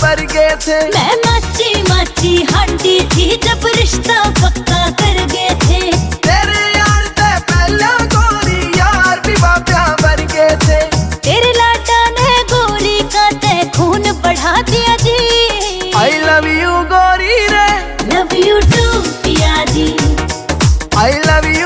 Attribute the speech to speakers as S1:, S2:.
S1: पर गए थे।
S2: मैं माची माची हांडी थी जब रिश्ता पक्का कर गए थे।
S1: तेरे यार से पहले गोरी यार भी बाप्या भर गए थे।
S2: तेरे लाडा ने गोरी का ते खून बढ़ा दिया जी।
S1: आई लव यू गोरी रे,
S2: लव यू टू पिया जी।
S1: I love you